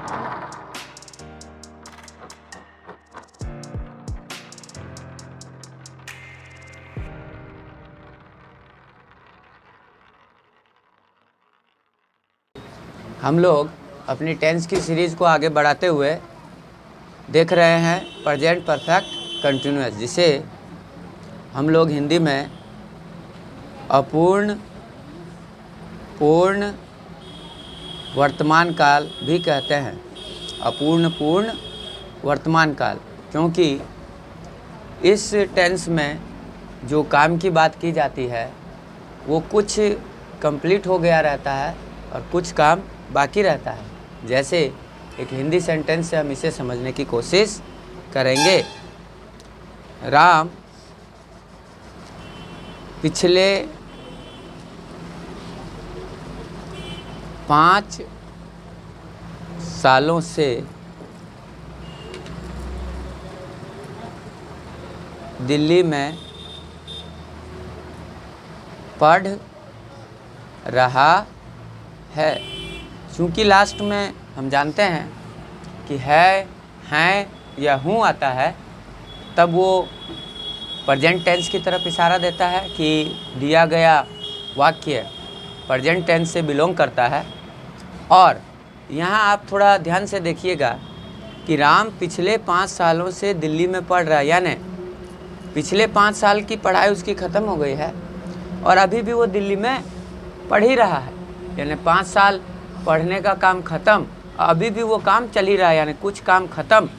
हम लोग अपनी टेंस की सीरीज़ को आगे बढ़ाते हुए देख रहे हैं प्रेजेंट परफेक्ट कंटिन्यूअस, जिसे हम लोग हिंदी में अपूर्ण पूर्ण वर्तमान काल भी कहते हैं। अपूर्ण पूर्ण वर्तमान काल, क्योंकि इस टेंस में जो काम की बात की जाती है वो कुछ कंप्लीट हो गया रहता है और कुछ काम बाकी रहता है। जैसे एक हिंदी सेंटेंस से हम इसे समझने की कोशिश करेंगे। राम पिछले 5 सालों से दिल्ली में पढ़ रहा है। चूँकि लास्ट में हम जानते हैं कि है, हैं या हूँ आता है, तब वो प्रेजेंट टेंस की तरफ इशारा देता है कि दिया गया वाक्य प्रेजेंट टेंस से बिलोंग करता है। और यहाँ आप थोड़ा ध्यान से देखिएगा कि राम पिछले 5 सालों से दिल्ली में पढ़ रहा है, यानी पिछले 5 साल की पढ़ाई उसकी ख़त्म हो गई है और अभी भी वो दिल्ली में पढ़ ही रहा है। यानी 5 साल पढ़ने का काम ख़त्म, अभी भी वो काम चल ही रहा है, यानी कुछ काम ख़त्म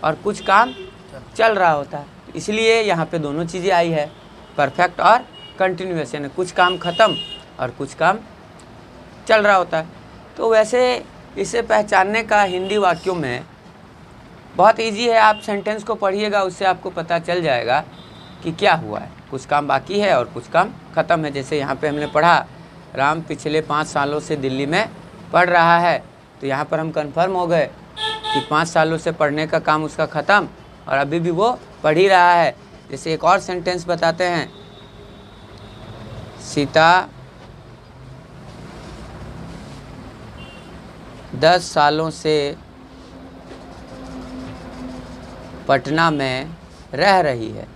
और कुछ काम चल रहा होता है। इसलिए यहाँ पे दोनों चीज़ें आई है, परफेक्ट और कंटिन्यूअस, यानी कुछ काम ख़त्म और कुछ काम चल रहा होता है। तो वैसे इसे पहचानने का हिंदी वाक्यों में बहुत इजी है। आप सेंटेंस को पढ़िएगा, उससे आपको पता चल जाएगा कि क्या हुआ है। कुछ काम बाकी है और कुछ काम ख़त्म है। जैसे यहाँ पे हमने पढ़ा, राम पिछले 5 सालों से दिल्ली में पढ़ रहा है, तो यहाँ पर हम कंफर्म हो गए कि 5 सालों से पढ़ने का काम उसका ख़त्म और अभी भी वो पढ़ ही रहा है। जैसे एक और सेंटेंस बताते हैं, सीता 10 सालों से पटना में रह रही है।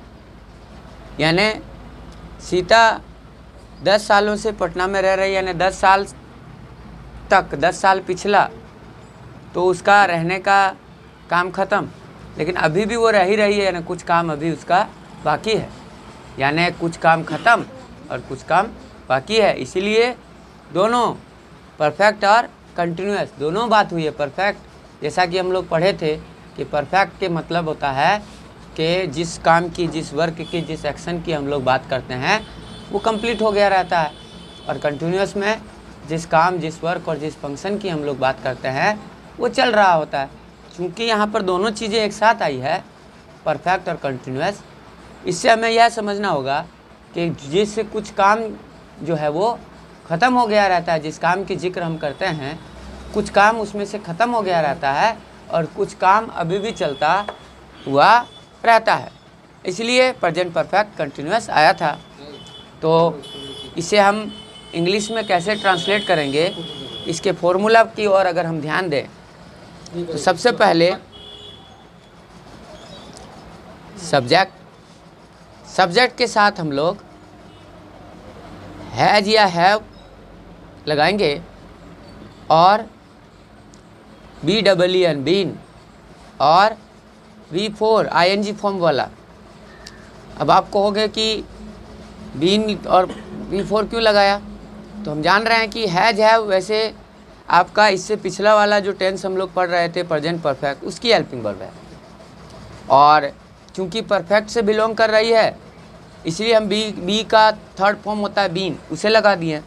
यानी सीता 10 सालों से पटना में रह रही है, यानी 10 साल तक, 10 साल पिछला तो उसका रहने का काम ख़त्म, लेकिन अभी भी वो रह ही रही है, यानी कुछ काम अभी उसका बाकी है। यानी कुछ काम ख़त्म और कुछ काम बाकी है। इसीलिए दोनों परफेक्ट और कंटिन्यूअस दोनों बात हुई है। परफेक्ट जैसा कि हम लोग पढ़े थे कि परफेक्ट के मतलब होता है कि जिस काम की, जिस वर्क की, जिस एक्शन की हम लोग बात करते हैं वो कंप्लीट हो गया रहता है। और कंटिन्यूअस में जिस काम, जिस वर्क और जिस फंक्शन की हम लोग बात करते हैं वो चल रहा होता है। क्योंकि यहाँ पर दोनों चीज़ें एक साथ आई है, परफेक्ट और कंटिन्यूअस, इससे हमें यह समझना होगा कि जिस कुछ काम जो है वो ख़त्म हो गया रहता है, जिस काम की जिक्र हम करते हैं कुछ काम उसमें से ख़त्म हो गया रहता है और कुछ काम अभी भी चलता हुआ रहता है। इसलिए प्रेजेंट परफेक्ट कंटिन्यूअस आया था। तो इसे हम इंग्लिश में कैसे ट्रांसलेट करेंगे, इसके फॉर्मूला की ओर अगर हम ध्यान दें तो सबसे पहले सब्जेक्ट के साथ हम लोग हैज या हैव लगाएंगे और BEEN बीन और V4 ING फॉर्म वाला। अब आप कहोगे कि बीन और V4 क्यों लगाया, तो हम जान रहे हैं कि हैज हैव वैसे आपका इससे पिछला वाला जो टेंस हम लोग पढ़ रहे थे प्रेजेंट परफेक्ट, उसकी हेल्पिंग वर्ब है। और चूंकि परफेक्ट से बिलोंग कर रही है इसलिए हम बी का थर्ड फॉर्म होता है बीन, उसे लगा दिए।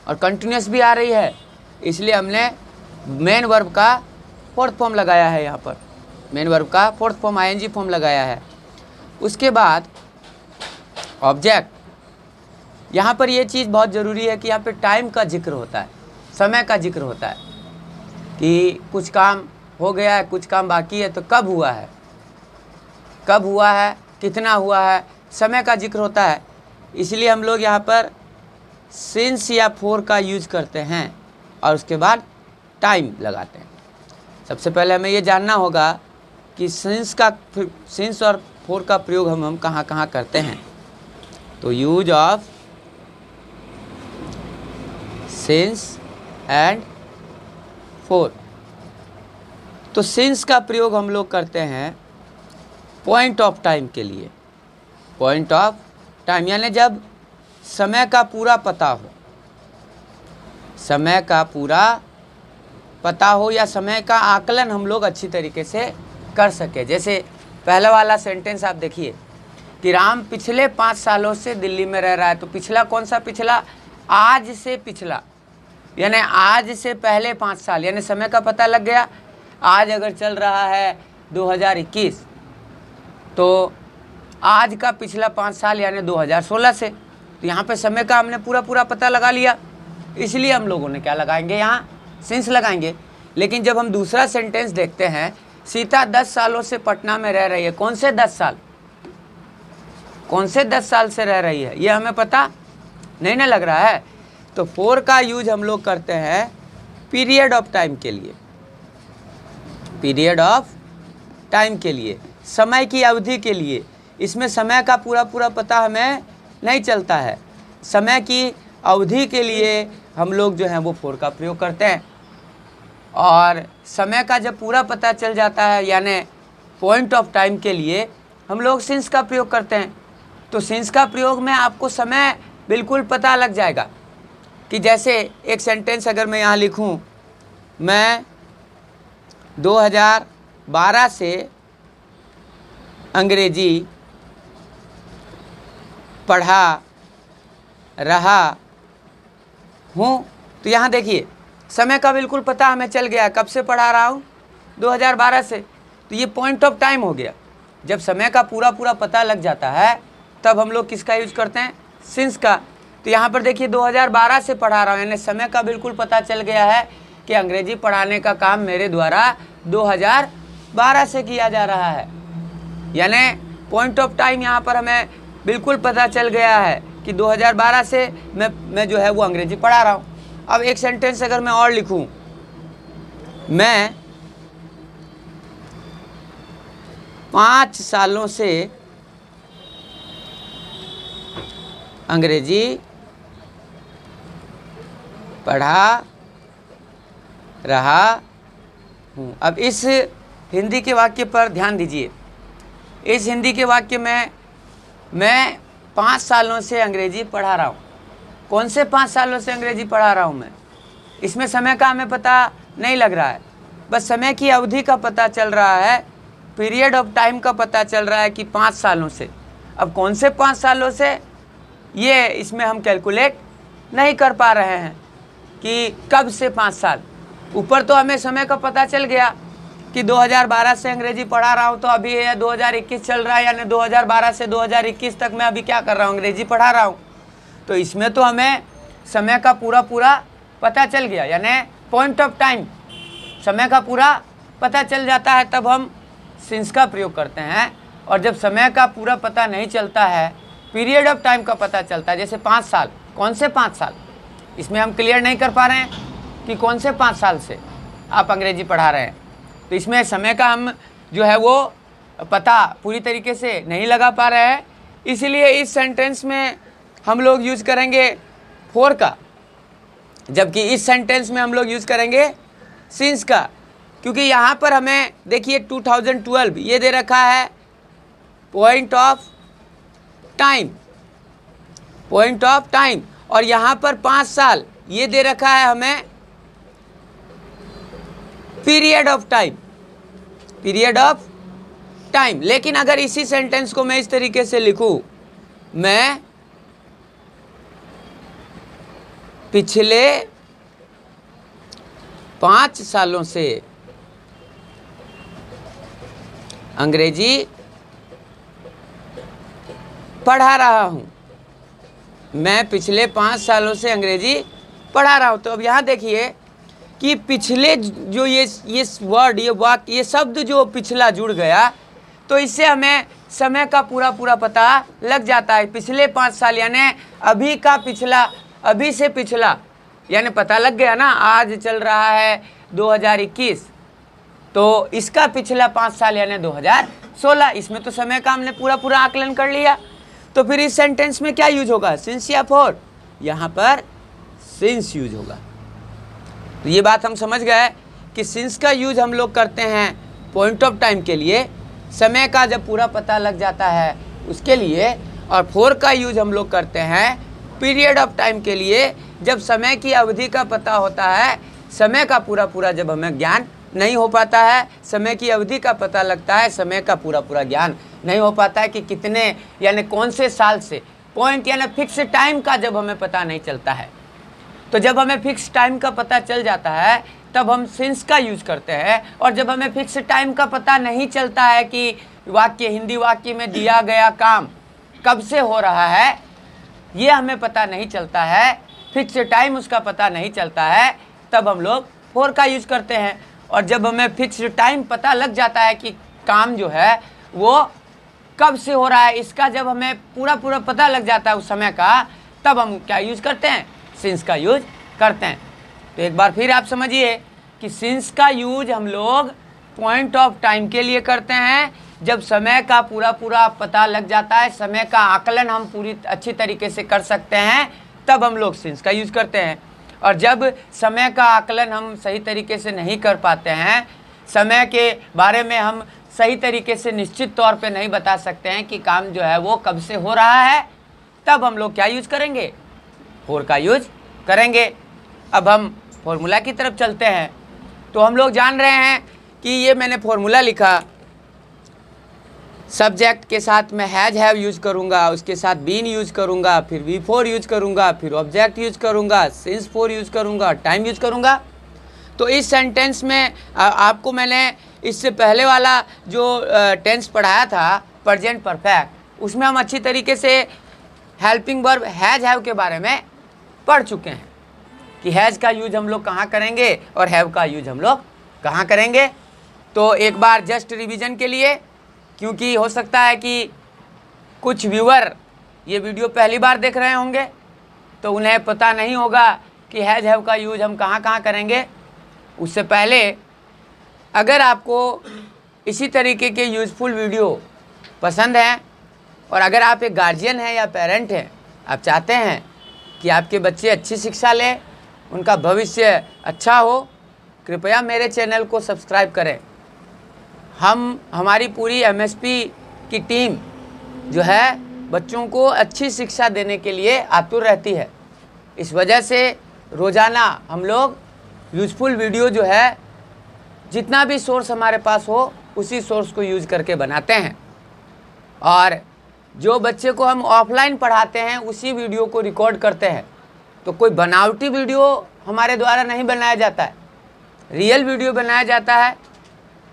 और कंटिन्यूअस भी आ रही है इसलिए हमने मेन वर्ब का फोर्थ फॉर्म लगाया है। यहाँ पर मेन वर्ब का फोर्थ फॉर्म ING फॉर्म लगाया है। उसके बाद ऑब्जेक्ट, यहाँ पर ये चीज़ बहुत ज़रूरी है कि यहाँ पे टाइम का जिक्र होता है, समय का जिक्र होता है कि कुछ काम हो गया है, कुछ काम बाकी है, तो कब हुआ है, कब हुआ है, कितना हुआ है, समय का जिक्र होता है। इसलिए हम लोग यहाँ पर सिंस या फॉर का यूज करते हैं और उसके बाद टाइम लगाते हैं। सबसे पहले हमें ये जानना होगा कि सिंस और फोर का प्रयोग हम कहाँ कहाँ करते हैं। तो use of since and four. तो सिंस का प्रयोग हम लोग करते हैं पॉइंट ऑफ टाइम के लिए। पॉइंट ऑफ टाइम यानी जब समय का पूरा पता हो, समय का पूरा पता हो या समय का आकलन हम लोग अच्छी तरीके से कर सके। जैसे पहला वाला सेंटेंस आप देखिए कि राम पिछले 5 सालों से दिल्ली में रह रहा है। तो पिछला कौन सा पिछला? आज से पिछला, यानी आज से पहले 5 साल, यानी समय का पता लग गया। आज अगर चल रहा है 2021 तो आज का पिछला 5 साल यानी 2016 से। तो यहाँ पे समय का हमने पूरा पता लगा लिया, इसलिए हम लोगों ने क्या लगाएंगे, यहाँ सिंस लगाएंगे। लेकिन जब हम दूसरा सेंटेंस देखते हैं, सीता 10 सालों से पटना में रह रही है। कौन से 10 साल? कौन से 10 साल से रह रही है, ये हमें पता नहीं ना लग रहा है। तो फोर का यूज हम लोग करते हैं पीरियड ऑफ टाइम के लिए। पीरियड ऑफ टाइम के लिए, समय की अवधि के लिए। इसमें समय का पूरा पता हमें नहीं चलता है, समय की अवधि के लिए हम लोग जो हैं वो फोर का प्रयोग करते हैं। और समय का जब पूरा पता चल जाता है यानी पॉइंट ऑफ टाइम के लिए हम लोग सिंस का प्रयोग करते हैं। तो सिंस का प्रयोग में आपको समय बिल्कुल पता लग जाएगा कि जैसे एक सेंटेंस अगर मैं यहाँ लिखूँ, मैं 2012 से अंग्रेजी पढ़ा रहा हूँ। तो यहाँ देखिए समय का बिल्कुल पता हमें चल गया, कब से पढ़ा रहा हूँ, 2012 से। तो ये पॉइंट ऑफ टाइम हो गया। जब समय का पूरा पता लग जाता है तब हम लोग किसका यूज करते हैं, सिंस का। तो यहाँ पर देखिए 2012 से पढ़ा रहा हूँ, यानी समय का बिल्कुल पता चल गया है कि अंग्रेजी पढ़ाने का काम मेरे द्वारा 2012 से किया जा रहा है। यानी पॉइंट ऑफ टाइम यहाँ पर हमें बिल्कुल पता चल गया है कि 2012 से मैं जो है वो अंग्रेजी पढ़ा रहा हूँ। अब एक सेंटेंस अगर मैं और लिखूँ, मैं 5 सालों से अंग्रेजी पढ़ा रहा हूँ। अब इस हिंदी के वाक्य पर ध्यान दीजिए। इस हिंदी के वाक्य में मैं 5 सालों से अंग्रेजी पढ़ा रहा हूँ। कौन से 5 सालों से अंग्रेजी पढ़ा रहा हूँ मैं? इसमें समय का हमें पता नहीं लग रहा है, बस समय की अवधि का पता चल रहा है, पीरियड ऑफ टाइम का पता चल रहा है कि 5 सालों से। अब कौन से 5 सालों से, ये इसमें हम कैलकुलेट नहीं कर पा रहे हैं कि कब से 5 साल। ऊपर तो हमें समय का पता चल गया कि 2012 से अंग्रेजी पढ़ा रहा हूँ, तो अभी ये 2021 चल रहा है, यानी 2012 से 2021 तक मैं अभी क्या कर रहा हूँ, अंग्रेजी पढ़ा रहा हूँ। तो इसमें तो हमें समय का पूरा पता चल गया, यानी पॉइंट ऑफ टाइम, समय का पूरा पता चल जाता है, तब हम सिंस का प्रयोग करते हैं। और जब समय का पूरा पता नहीं चलता है, पीरियड ऑफ टाइम का पता चलता है, जैसे 5 साल, कौन से 5 साल, इसमें हम क्लियर नहीं कर पा रहे हैं कि कौन से 5 साल से आप अंग्रेजी पढ़ा रहे हैं। तो इसमें समय का हम जो है वो पता पूरी तरीके से नहीं लगा पा रहे हैं, इसलिए इस सेंटेंस में हम लोग यूज़ करेंगे फोर का, जबकि इस सेंटेंस में हम लोग यूज़ करेंगे सिंस का। क्योंकि यहाँ पर हमें देखिए 2012 ये दे रखा है point of time, point of time, और यहाँ पर 5 साल ये दे रखा है हमें period of time, period of time. लेकिन अगर इसी सेंटेंस को मैं इस तरीके से लिखूं, मैं पिछले 5 सालों से अंग्रेजी पढ़ा रहा हूं, मैं पिछले 5 सालों से अंग्रेजी पढ़ा रहा हूं। तो अब यहाँ देखिए कि पिछले जो ये वर्ड, ये वाक्य, ये शब्द जो पिछला जुड़ गया, तो इससे हमें समय का पूरा पता लग जाता है। पिछले 5 साल यानी अभी का पिछला, अभी से पिछला, यानी पता लग गया ना। आज चल रहा है 2021, तो इसका पिछला 5 साल यानी 2016, इसमें तो समय का हमने पूरा पूरा आकलन कर लिया। तो फिर इस सेंटेंस में क्या यूज होगा, सिंस या फॉर? यहाँ पर सिंस यूज होगा। तो ये बात हम समझ गए कि सिंस का यूज हम लोग करते हैं पॉइंट ऑफ टाइम के लिए, समय का जब पूरा पता लग जाता है उसके लिए, और फॉर का यूज हम लोग करते हैं पीरियड ऑफ टाइम के लिए, जब समय की अवधि का पता होता है, समय का पूरा पूरा जब हमें ज्ञान नहीं हो पाता है, समय की अवधि का पता लगता है, समय का पूरा पूरा ज्ञान नहीं हो पाता है कि कितने यानी कौन से साल से, पॉइंट यानी फिक्स टाइम का जब हमें पता नहीं चलता है। तो जब हमें फिक्स टाइम का पता चल जाता है तब हम सिंस का यूज करते हैं, और जब हमें फिक्स टाइम का पता नहीं चलता है कि वाक्य, हिंदी वाक्य में दिया गया काम कब से हो रहा है, ये हमें पता नहीं चलता है, फिक्स टाइम उसका पता नहीं चलता है, तब हम लोग फॉर का यूज करते हैं। और जब हमें फिक्स टाइम पता लग जाता है कि काम जो है वो कब से हो रहा है, इसका जब हमें पूरा पूरा पता लग जाता है उस समय का, तब हम क्या यूज करते हैं, सिंस का यूज करते हैं। तो एक बार फिर आप समझिए कि सिंस का यूज हम लोग पॉइंट ऑफ टाइम के लिए करते हैं, जब समय का पूरा पूरा पता लग जाता है, समय का आकलन हम पूरी अच्छी तरीके से कर सकते हैं, तब हम लोग सिंस का यूज करते हैं। और जब समय का आकलन हम सही तरीके से नहीं कर पाते हैं, समय के बारे में हम सही तरीके से निश्चित तौर पे नहीं बता सकते हैं कि काम जो है वो कब से हो रहा है, तब हम लोग क्या यूज करेंगे, फॉर का यूज करेंगे। अब हम फॉर्मूला की तरफ चलते हैं। तो हम लोग जान रहे हैं कि ये मैंने फॉर्मूला लिखा, सब्जेक्ट के साथ मैं हैज हैव यूज करूँगा, उसके साथ बीन यूज करूँगा, फिर वी फोर यूज करूँगा, फिर ऑब्जेक्ट यूज करूँगा, सिंस फोर यूज करूँगा, टाइम यूज करूँगा। तो इस सेंटेंस में आपको मैंने इससे पहले वाला जो टेंस पढ़ाया था प्रेजेंट परफेक्ट, उसमें हम अच्छी तरीके से हेल्पिंग वर्ब हैज हैव के बारे में पढ़ चुके हैं कि हैज का यूज हम लोग कहाँ करेंगे और हैव का यूज हम लोग कहाँ करेंगे। तो एक बार जस्ट रिवीजन के लिए, क्योंकि हो सकता है कि कुछ व्यूअर ये वीडियो पहली बार देख रहे होंगे तो उन्हें पता नहीं होगा कि हैज हैव का यूज हम कहाँ कहाँ करेंगे। उससे पहले अगर आपको इसी तरीके के यूज़फुल वीडियो पसंद हैं, और अगर आप एक गार्जियन हैं या पेरेंट हैं, आप चाहते हैं कि आपके बच्चे अच्छी शिक्षा लें, उनका भविष्य अच्छा हो, कृपया मेरे चैनल को सब्सक्राइब करें। हमारी पूरी एमएसपी की टीम जो है बच्चों को अच्छी शिक्षा देने के लिए आतुर रहती है। इस वजह से रोज़ाना हम लोग यूज़फुल वीडियो जो है जितना भी सोर्स हमारे पास हो उसी सोर्स को यूज़ करके बनाते हैं, और जो बच्चे को हम ऑफलाइन पढ़ाते हैं उसी वीडियो को रिकॉर्ड करते हैं। तो कोई बनावटी वीडियो हमारे द्वारा नहीं बनाया जाता है, रियल वीडियो बनाया जाता है।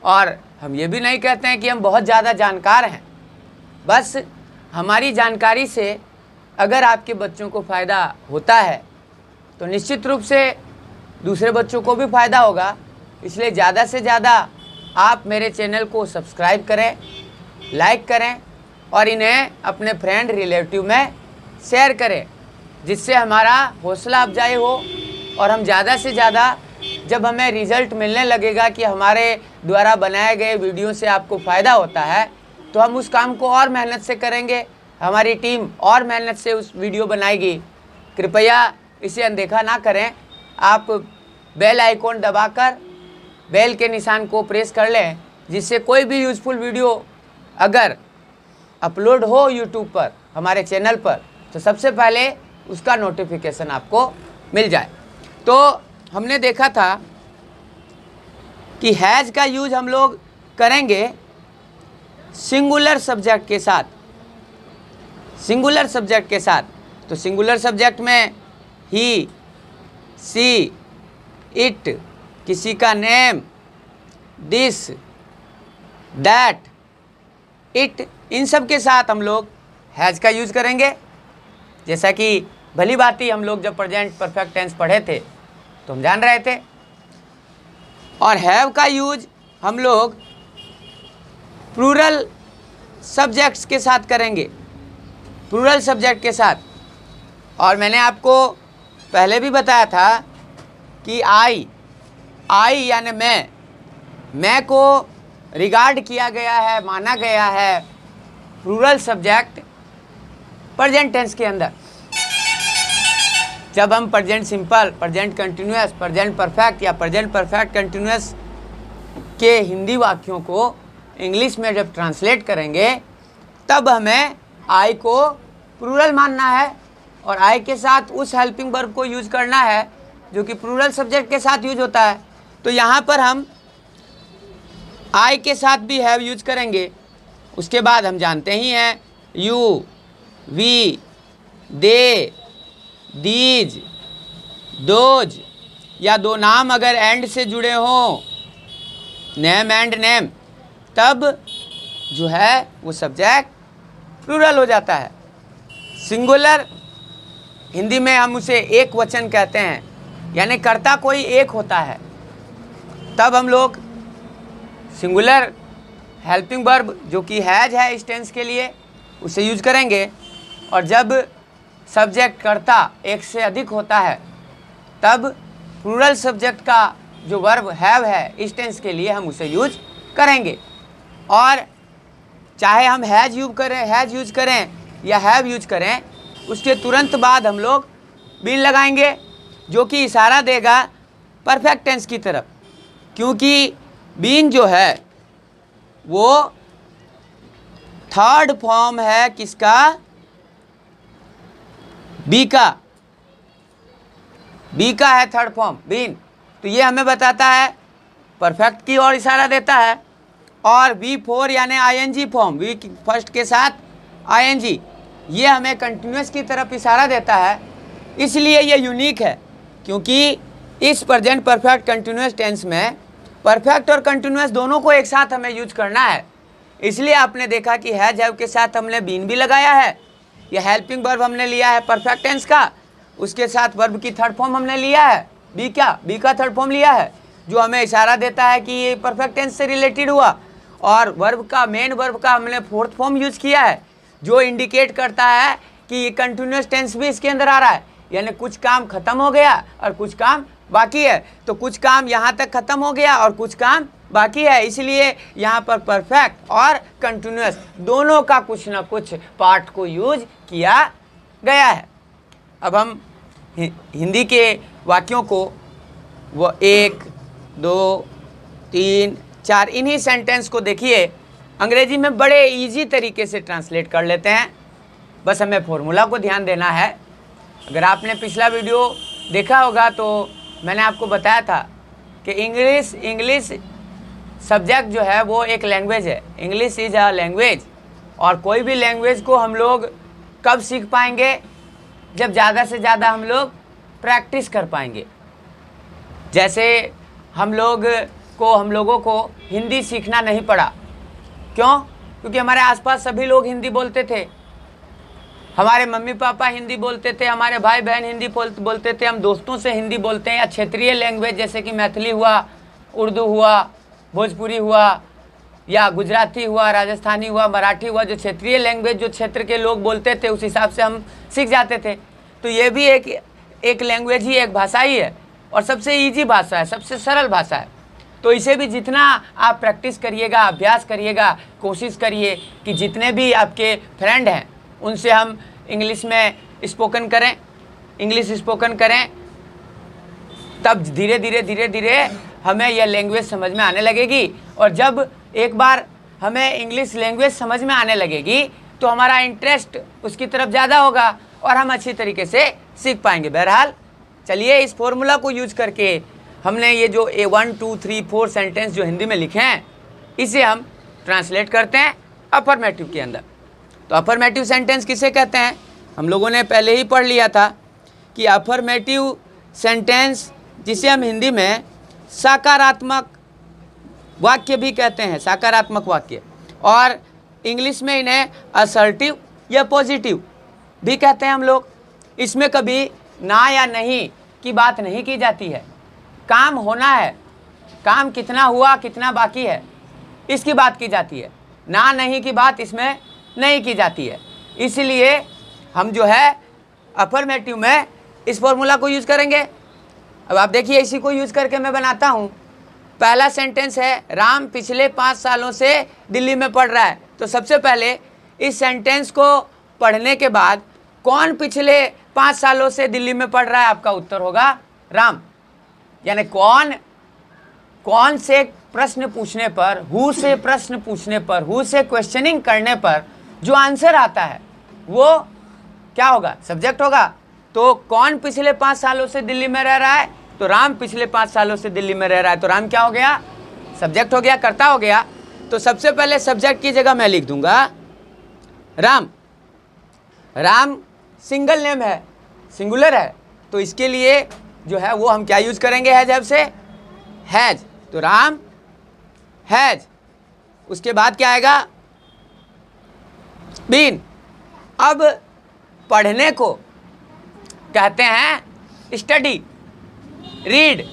और हम ये भी नहीं कहते हैं कि हम बहुत ज़्यादा जानकार हैं, बस हमारी जानकारी से अगर आपके बच्चों को फ़ायदा होता है तो निश्चित रूप से दूसरे बच्चों को भी फ़ायदा होगा। इसलिए ज़्यादा से ज़्यादा आप मेरे चैनल को सब्सक्राइब करें, लाइक करें और इन्हें अपने फ्रेंड रिलेटिव में शेयर करें, जिससे हमारा हौसला अफजाई हो और हम ज़्यादा से ज़्यादा, जब हमें रिज़ल्ट मिलने लगेगा कि हमारे द्वारा बनाए गए वीडियो से आपको फ़ायदा होता है, तो हम उस काम को और मेहनत से करेंगे, हमारी टीम और मेहनत से उस वीडियो बनाएगी। कृपया इसे अनदेखा ना करें, आप बेल आइकॉन दबाकर बेल के निशान को प्रेस कर लें, जिससे कोई भी यूज़फुल वीडियो अगर अपलोड हो यूट्यूब पर हमारे चैनल पर तो सबसे पहले उसका नोटिफिकेशन आपको मिल जाए। तो हमने देखा था कि हैज़ का यूज हम लोग करेंगे सिंगुलर सब्जेक्ट के साथ, सिंगुलर सब्जेक्ट के साथ। तो सिंगुलर सब्जेक्ट में ही, सी, इट, किसी का नेम, दिस, दैट, इट, इन सब के साथ हम लोग हैज़ का यूज़ करेंगे। जैसा कि भली भांति हम लोग जब प्रेजेंट परफेक्ट टेंस पढ़े थे तो हम जान रहे थे। और हैव का यूज हम लोग प्लूरल सब्जेक्ट्स के साथ करेंगे, प्लूरल सब्जेक्ट के साथ। और मैंने आपको पहले भी बताया था कि आई यानी मैं, मैं को रिगार्ड किया गया है, माना गया है प्लूरल सब्जेक्ट प्रेजेंट टेंस के अंदर। जब हम present simple, present continuous, present perfect या प्रेजेंट परफेक्ट कंटिन्यूअस के हिंदी वाक्यों को इंग्लिश में जब ट्रांसलेट करेंगे तब हमें आई को प्लूरल मानना है और आई के साथ उस हेल्पिंग वर्ब को यूज करना है जो कि प्लूरल सब्जेक्ट के साथ यूज होता है। तो यहाँ पर हम आई के साथ भी हैव यूज करेंगे। उसके बाद हम जानते ही हैं you, we, they, these, those या दो नाम अगर एंड से जुड़े हों, नेम एंड नेम, तब जो है वो सब्जेक्ट प्लूरल हो जाता है। सिंगुलर हिंदी में हम उसे एक वचन कहते हैं, यानी कर्ता कोई एक होता है, तब हम लोग सिंगुलर हेल्पिंग वर्ब जो कि हैज है इस टेंस के लिए उसे यूज करेंगे। और जब सब्जेक्ट कर्ता एक से अधिक होता है तब प्लूरल सब्जेक्ट का जो वर्ब हैव है इस टेंस के लिए हम उसे यूज करेंगे। और चाहे हम हैज यूज करें या हैव यूज करें, उसके तुरंत बाद हम लोग बीन लगाएंगे जो कि इशारा देगा परफेक्ट टेंस की तरफ, क्योंकि बीन जो है वो थर्ड फॉर्म है किसका, बी का। बी का है थर्ड फॉर्म बीन, तो ये हमें बताता है परफेक्ट की ओर इशारा देता है। और V4 यानी आईएनजी फॉर्म, वी फर्स्ट के साथ आईएनजी, ये हमें कंटिन्यूअस की तरफ इशारा देता है। इसलिए ये यूनिक है क्योंकि इस प्रेजेंट परफेक्ट कंटिन्यूअस टेंस में परफेक्ट और कंटिन्यूअस दोनों को एक साथ हमें यूज करना है। इसलिए आपने देखा कि हैज हैव के साथ हमने बीन भी लगाया है, यह हेल्पिंग वर्ब हमने लिया है परफेक्ट टेंस का, उसके साथ वर्ब की थर्ड फॉर्म हमने लिया है बी का थर्ड फॉर्म लिया है जो हमें इशारा देता है कि ये परफेक्ट टेंस से रिलेटेड हुआ। और वर्ब का, मेन वर्ब का हमने फोर्थ फॉर्म यूज किया है जो इंडिकेट करता है कि ये कंटिन्यूअस टेंस भी इसके अंदर आ रहा है, यानी कुछ काम खत्म हो गया और कुछ काम बाकी है। तो कुछ काम यहाँ तक खत्म हो गया और कुछ काम बाकी है, इसलिए यहाँ पर परफेक्ट और कंटिन्यूअस दोनों का कुछ ना कुछ पार्ट को यूज किया गया है। अब हम हिंदी के वाक्यों को वो 1, 2, 3, 4 इन्हीं सेंटेंस को देखिए अंग्रेजी में बड़े इजी तरीके से ट्रांसलेट कर लेते हैं। बस हमें फॉर्मूला को ध्यान देना है। अगर आपने पिछला वीडियो देखा होगा तो मैंने आपको बताया था कि इंग्लिश सब्जेक्ट जो है वो एक लैंग्वेज है। English is a language. और कोई भी लैंग्वेज को हम लोग कब सीख पाएंगे, जब ज़्यादा से ज़्यादा हम लोग प्रैक्टिस कर पाएंगे। जैसे हम लोगों को हिंदी सीखना नहीं पड़ा, क्यों? क्योंकि हमारे आसपास सभी लोग हिंदी बोलते थे, हमारे मम्मी पापा हिंदी बोलते थे, हमारे भाई बहन हिंदी बोलते थे, हम दोस्तों से हिंदी बोलते हैं। या क्षेत्रीय लैंग्वेज जैसे कि मैथिली हुआ, उर्दू हुआ, भोजपुरी हुआ, या गुजराती हुआ, राजस्थानी हुआ, मराठी हुआ, जो क्षेत्रीय लैंग्वेज जो क्षेत्र के लोग बोलते थे उस हिसाब से हम सीख जाते थे। तो ये भी एक लैंग्वेज ही, एक भाषा ही है और सबसे ईजी भाषा है, सबसे सरल भाषा है। तो इसे भी जितना आप प्रैक्टिस करिएगा, अभ्यास करिएगा, कोशिश करिए कि जितने भी आपके फ्रेंड हैं उनसे हम इंग्लिश में स्पोकन करें, तब धीरे धीरे हमें यह लैंग्वेज समझ में आने लगेगी। और जब एक बार हमें इंग्लिश लैंग्वेज समझ में आने लगेगी तो हमारा इंटरेस्ट उसकी तरफ ज़्यादा होगा और हम अच्छी तरीके से सीख पाएंगे। बहरहाल चलिए इस फॉर्मूला को यूज करके हमने ये जो 1, 2, 3, 4 सेंटेंस जो हिंदी में लिखे हैं इसे हम ट्रांसलेट करते हैं अफर्मेटिव के अंदर। तो अफर्मेटिव सेंटेंस किसे कहते हैं? हम लोगों ने पहले ही पढ़ लिया था कि अफर्मेटिव सेंटेंस, जिसे हम हिंदी में सकारात्मक वाक्य भी कहते हैं, सकारात्मक वाक्य, और इंग्लिश में इन्हें असर्टिव या पॉजिटिव भी कहते हैं हम लोग। इसमें कभी ना या नहीं की बात नहीं की जाती है, काम होना है, काम कितना हुआ, कितना बाकी है, इसकी बात की जाती है। ना नहीं की बात इसमें नहीं की जाती है। इसलिए हम जो है अफर्मेटिव में इस फॉर्मूला को यूज़ करेंगे। अब आप देखिए, इसी को यूज़ करके मैं बनाता हूँ पहला सेंटेंस है राम पिछले 5 सालों से दिल्ली में पढ़ रहा है। तो सबसे पहले इस सेंटेंस को पढ़ने के बाद कौन पिछले 5 सालों से दिल्ली में पढ़ रहा है, आपका उत्तर होगा राम। यानी कौन से प्रश्न पूछने पर, हु से प्रश्न पूछने पर, हु से क्वेश्चनिंग करने पर जो आंसर आता है वो क्या होगा, सब्जेक्ट होगा। तो कौन पिछले 5 सालों से दिल्ली में रह रहा है, तो राम पिछले 5 सालों से दिल्ली में रह रहा है। तो राम क्या हो गया, सब्जेक्ट हो गया, कर्ता हो गया। तो सबसे पहले सब्जेक्ट की जगह मैं लिख दूंगा राम। राम सिंगल नेम है, सिंगुलर है, तो इसके लिए जो है वो हम क्या यूज करेंगे, हैज से, हैज। तो राम हैज, उसके बाद क्या आएगा, बीन। अब पढ़ने को कहते हैं स्टडी, रीड,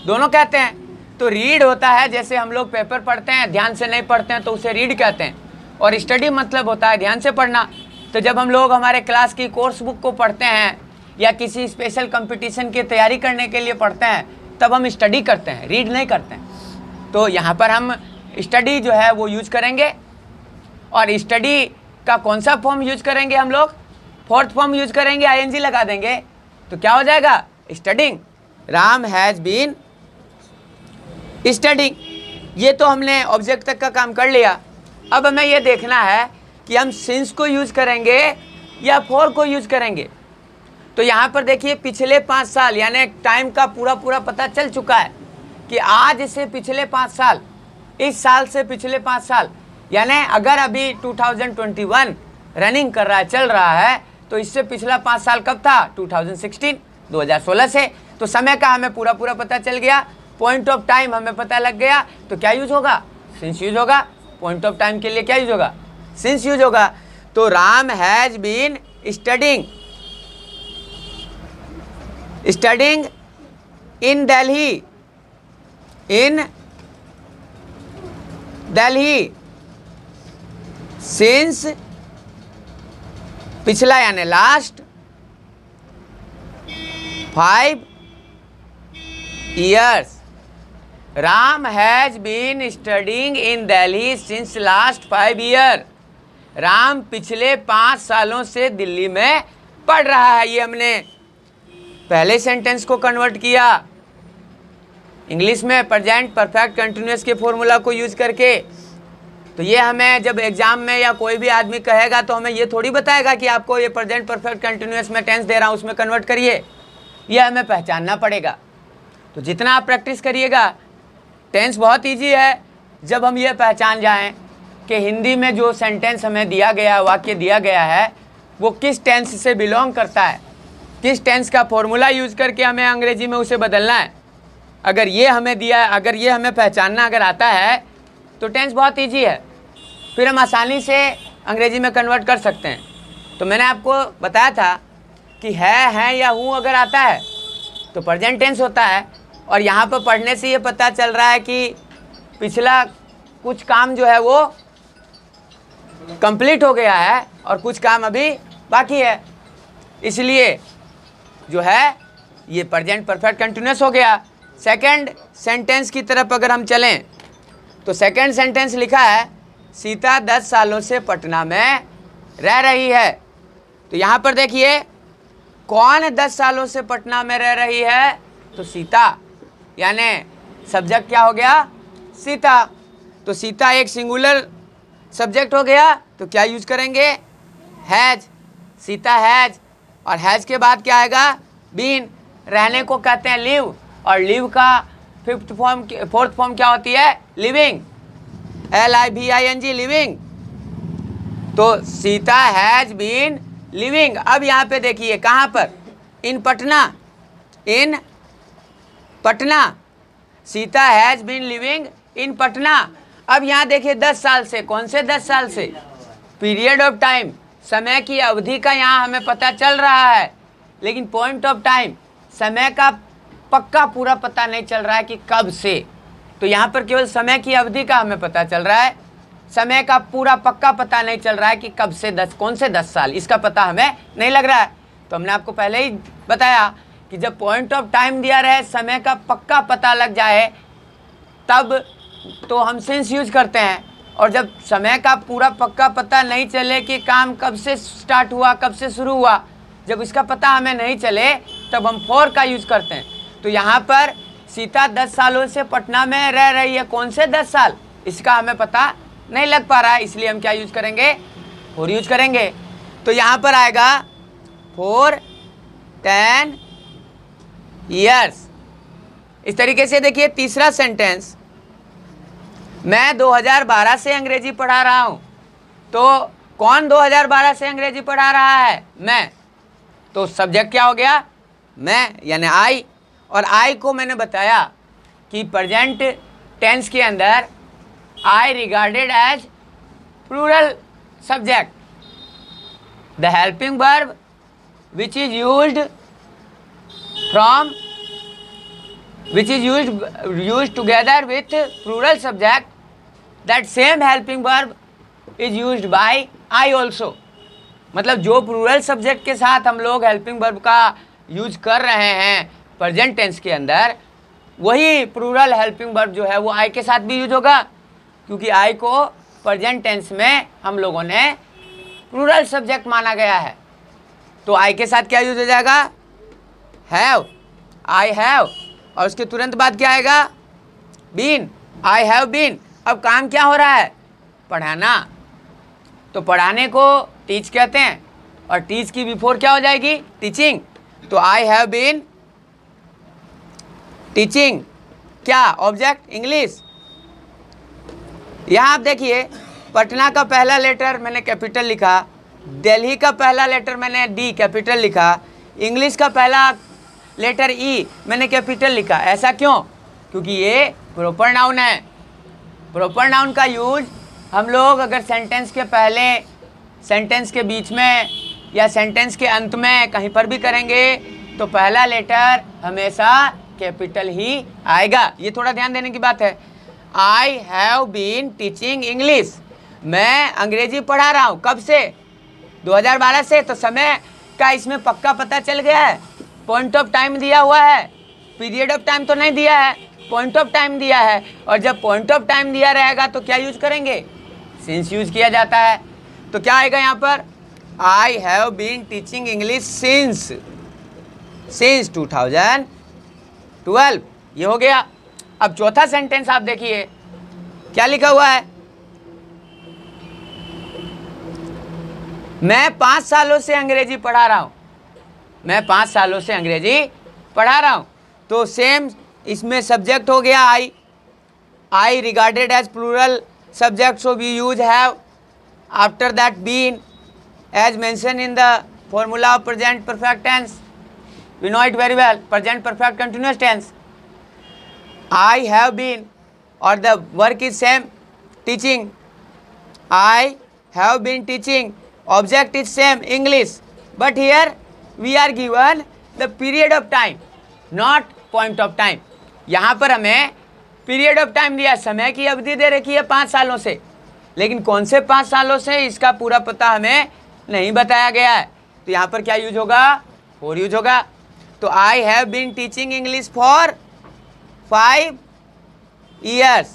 दोनों कहते हैं। तो रीड होता है जैसे हम लोग पेपर पढ़ते हैं, ध्यान से नहीं पढ़ते हैं तो उसे रीड कहते हैं, और स्टडी मतलब होता है ध्यान से पढ़ना। तो जब हम लोग हमारे क्लास की कोर्स बुक को पढ़ते हैं या किसी स्पेशल कंपटीशन की तैयारी करने के लिए पढ़ते हैं, तब हम स्टडी करते हैं, रीड नहीं करते हैं। तो यहाँ पर हम स्टडी जो है वो यूज करेंगे, और स्टडी का कौन सा फॉर्म यूज करेंगे, हम लोग फोर्थ फॉर्म यूज करेंगे, आईएनजी लगा देंगे। तो क्या हो जाएगा, studying. Ram has been studying. ये तो हमने ऑब्जेक्ट तक का काम कर लिया। अब हमें ये देखना है कि हम सिंस को यूज करेंगे या फॉर को यूज करेंगे। तो यहाँ पर देखिए पिछले 5 साल, यानी टाइम का पूरा पता चल चुका है कि आज से पिछले 5 साल, इस साल से पिछले 5 साल, यानी अगर अभी 2021 रनिंग कर रहा है, चल रहा है, तो इससे पिछला 5 साल कब था, 2016 से। तो समय का हमें पूरा पता चल गया, पॉइंट ऑफ टाइम हमें पता लग गया। तो क्या यूज होगा, सिंस यूज होगा। पॉइंट ऑफ टाइम के लिए क्या यूज होगा, सिंस यूज होगा। तो Ram has been studying in Delhi since, पिछला यानी last 5 years। Ram has been studying in Delhi since last 5 years। Ram पिछले 5 सालों से दिल्ली में पढ़ रहा है। ये हमने पहले सेंटेंस को कन्वर्ट किया इंग्लिश में प्रेजेंट परफेक्ट कंटिन्यूअस के फॉर्मूला को यूज करके। तो ये हमें जब एग्जाम में या कोई भी आदमी कहेगा तो हमें ये थोड़ी बताएगा कि आपको ये प्रेजेंट परफेक्ट कंटिन्यूअस में टेंस दे रहा हूँ उसमें कन्वर्ट करिए, ये हमें पहचानना पड़ेगा। तो जितना आप प्रैक्टिस करिएगा, टेंस बहुत इजी है। जब हम ये पहचान जाएं कि हिंदी में जो सेंटेंस हमें दिया गया, वाक्य दिया गया है, वो किस टेंस से बिलोंग करता है, किस टेंस का फॉर्मूला यूज करके हमें अंग्रेजी में उसे बदलना है, अगर ये हमें दिया है, अगर ये हमें पहचानना अगर आता है तो टेंस बहुत ईजी है, फिर हम आसानी से अंग्रेजी में कन्वर्ट कर सकते हैं। तो मैंने आपको बताया था कि है या हूँ अगर आता है तो प्रेजेंट टेंस होता है। और यहाँ पर पढ़ने से ये पता चल रहा है कि पिछला कुछ काम जो है वो कंप्लीट हो गया है और कुछ काम अभी बाकी है, इसलिए जो है ये प्रेजेंट परफेक्ट कंटिन्यूअस हो गया। सेकंड सेंटेंस की तरफ अगर हम चलें तो सेकंड सेंटेंस लिखा है सीता 10 सालों से पटना में रह रही है। तो यहाँ पर देखिए कौन 10 सालों से पटना में रह रही है, तो सीता, यानी सब्जेक्ट क्या हो गया, सीता। तो सीता एक सिंगुलर सब्जेक्ट हो गया, तो क्या यूज करेंगे, हैज। सीता हैज, और हैज के बाद क्या आएगा, बीन। रहने को कहते हैं लिव, और लिव का फोर्थ फॉर्म क्या होती है, लिविंग, LIVING, लिविंग। तो सीता हैज बीन लिविंग। अब यहाँ पे देखिए कहाँ पर, in Patna, in Patna. Sita has been living in Patna. अब यहाँ देखिए 10 साल से, कौन से 10 साल से, पीरियड ऑफ टाइम, समय की अवधि का यहाँ हमें पता चल रहा है, लेकिन पॉइंट ऑफ टाइम, समय का पक्का पूरा पता नहीं चल रहा है कि कब से। तो यहाँ पर केवल समय की अवधि का हमें पता चल रहा है, समय का पूरा पक्का पता नहीं चल रहा है कि कब से, कौन से 10 साल, इसका पता हमें नहीं लग रहा है। तो हमने आपको पहले ही बताया कि जब पॉइंट ऑफ टाइम दिया रहे, समय का पक्का पता लग जाए, तब तो हम सिंस यूज करते हैं, और जब समय का पूरा पक्का पता नहीं चले कि काम कब से स्टार्ट हुआ, कब से शुरू हुआ, जब इसका पता हमें नहीं चले तब हम फॉर का यूज करते हैं। तो यहाँ पर सीता 10 सालों से पटना में रह रही है। कौन से 10 साल, इसका हमें पता नहीं लग पा रहा है, इसलिए हम क्या यूज करेंगे, फॉर यूज करेंगे। तो यहाँ पर आएगा फॉर 10 ईयर्स। इस तरीके से देखिए तीसरा सेंटेंस, मैं 2012 से अंग्रेजी पढ़ा रहा हूँ। तो कौन 2012 से अंग्रेजी पढ़ा रहा है, मैं। तो सब्जेक्ट क्या हो गया, मैं, यानी आई। और आई को मैंने बताया कि प्रेजेंट टेंस के अंदर I regarded as plural subject, the helping verb which is used together with plural subject, that same helping verb is used by I also। मतलब जो प्लूरल सब्जेक्ट के साथ हम लोग हेल्पिंग वर्ब का यूज कर रहे हैं प्रेजेंट टेंस के अंदर, वही प्लूरल हेल्पिंग वर्ब जो है वो आई के साथ भी यूज होगा, क्योंकि आई को प्रेजेंट टेंस में हम लोगों ने प्लूरल सब्जेक्ट माना गया है। तो आई के साथ क्या यूज हो जाएगा, हैव, आई हैव, और उसके तुरंत बाद क्या आएगा, बीन, आई हैव बीन। अब काम क्या हो रहा है, पढ़ाना। तो पढ़ाने को टीच कहते हैं, और टीच की बिफोर क्या हो जाएगी, टीचिंग। तो आई हैव बीन टीचिंग, क्या, ऑब्जेक्ट, इंग्लिश। यहाँ आप देखिए पटना का पहला लेटर मैंने कैपिटल लिखा, दिल्ली का पहला लेटर मैंने डी कैपिटल लिखा, इंग्लिश का पहला लेटर ई मैंने कैपिटल लिखा। ऐसा क्यों, क्योंकि ये प्रॉपर नाउन है। प्रॉपर नाउन का यूज हम लोग अगर सेंटेंस के पहले, सेंटेंस के बीच में या सेंटेंस के अंत में कहीं पर भी करेंगे तो पहला लेटर हमेशा कैपिटल ही आएगा। ये थोड़ा ध्यान देने की बात है। I have been teaching English, मैं अंग्रेजी पढ़ा रहा हूँ। कब से, 2012 से। तो समय का इसमें पक्का पता चल गया है, पॉइंट ऑफ टाइम दिया हुआ है, पीरियड ऑफ टाइम तो नहीं दिया है, पॉइंट ऑफ टाइम दिया है। और जब पॉइंट ऑफ टाइम दिया रहेगा तो क्या यूज करेंगे, सिंस यूज किया जाता है। तो क्या आएगा यहाँ पर, I have been teaching English since 2012। ये हो गया। अब चौथा सेंटेंस आप देखिए क्या लिखा हुआ है, मैं 5 सालों से अंग्रेजी पढ़ा रहा हूँ। मैं 5 सालों से अंग्रेजी पढ़ा रहा हूँ। तो सेम इसमें सब्जेक्ट हो गया I regarded as plural subject, so we use have, after that been, as mention in the formula of present perfect tense, we know it very well, present perfect continuous tense. I have been और the work is same, teaching, I have been teaching, object is same, English, but here we are given the period of time, not point of time। यहाँ पर हमें period of time दिया, समय की अवधि दे रखी है 5 सालों से, लेकिन कौन से 5 सालों से इसका पूरा पता हमें नहीं बताया गया है। तो यहाँ पर क्या यूज होगा, फॉर यूज होगा। तो I have been teaching English for 5 years।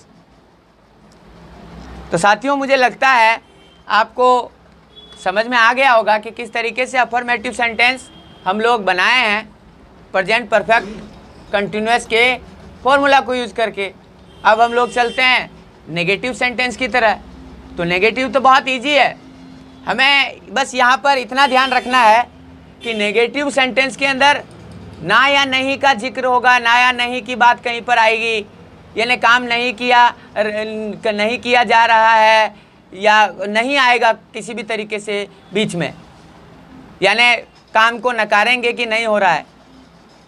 तो साथियों मुझे लगता है आपको समझ में आ गया होगा कि किस तरीके से अफर्मेटिव सेंटेंस हम लोग बनाए हैं प्रेजेंट परफेक्ट कंटिन्यूअस के फॉर्मूला को यूज़ करके। अब हम लोग चलते हैं नेगेटिव सेंटेंस की तरह। तो नेगेटिव तो बहुत इजी है, हमें बस यहाँ पर इतना ध्यान रखना है कि नेगेटिव सेंटेंस के अंदर ना या नहीं का जिक्र होगा, ना या नहीं की बात कहीं पर आएगी, यानी काम नहीं किया जा रहा है या नहीं आएगा किसी भी तरीके से बीच में, यानी काम को नकारेंगे कि नहीं हो रहा है,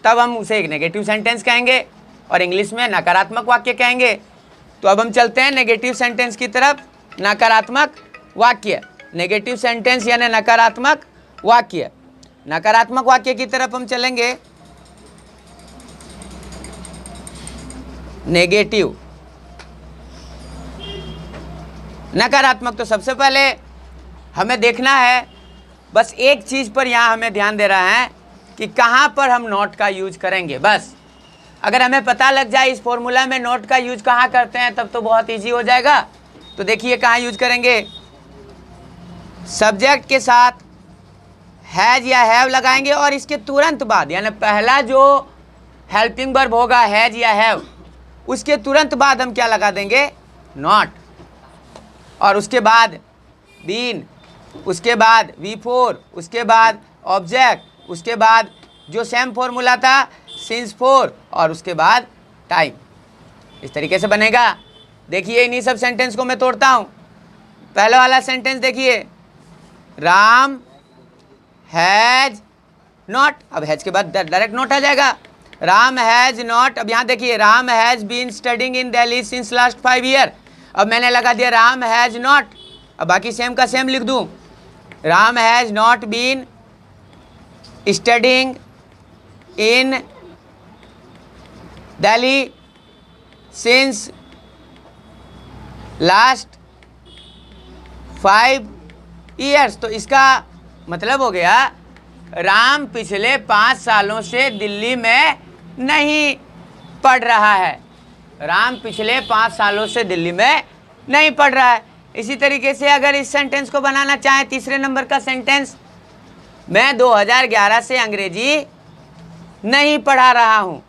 तब हम उसे एक नेगेटिव सेंटेंस कहेंगे और इंग्लिश में नकारात्मक वाक्य कहेंगे। तो अब हम चलते हैं नेगेटिव सेंटेंस की तरफ, नकारात्मक वाक्य। नेगेटिव सेंटेंस यानी नकारात्मक वाक्य। नकारात्मक वाक्य की तरफ हम चलेंगे। नेगेटिव, नकारात्मक। तो सबसे पहले हमें देखना है, बस एक चीज़ पर यहाँ हमें ध्यान दे रहा है कि कहाँ पर हम नॉट का यूज करेंगे। बस अगर हमें पता लग जाए इस फॉर्मूला में नॉट का यूज कहाँ करते हैं तब तो बहुत इजी हो जाएगा। तो देखिए कहाँ यूज करेंगे, सब्जेक्ट के साथ हैज या हैव लगाएंगे और इसके तुरंत बाद यानी पहला जो हेल्पिंग वर्ब होगा हैज या हैव, उसके तुरंत बाद हम क्या लगा देंगे, नॉट, और उसके बाद बीन, उसके बाद V4, उसके बाद ऑब्जेक्ट, उसके बाद जो सेम फॉर्मूला था सिंस फॉर, और उसके बाद टाइम। इस तरीके से बनेगा। देखिए इन्हीं सब सेंटेंस को मैं तोड़ता हूँ। पहला वाला सेंटेंस देखिए, राम हैज नॉट, अब हैज के बाद डायरेक्ट नॉट आ जाएगा। राम हैज नॉट, अब यहाँ देखिए Ram has been studying in Delhi since last 5 year, अब मैंने लगा दिया राम हैज नॉट, अब बाकी सेम का सेम लिख दूँ, Ram has not been studying in Delhi since last 5 years. तो इसका मतलब हो गया राम पिछले 5 सालों से दिल्ली में नहीं पढ़ रहा है। राम पिछले 5 सालों से दिल्ली में नहीं पढ़ रहा है। इसी तरीके से अगर इस सेंटेंस को बनाना चाहें, तीसरे नंबर का सेंटेंस, मैं 2011 से अंग्रेजी नहीं पढ़ा रहा हूँ।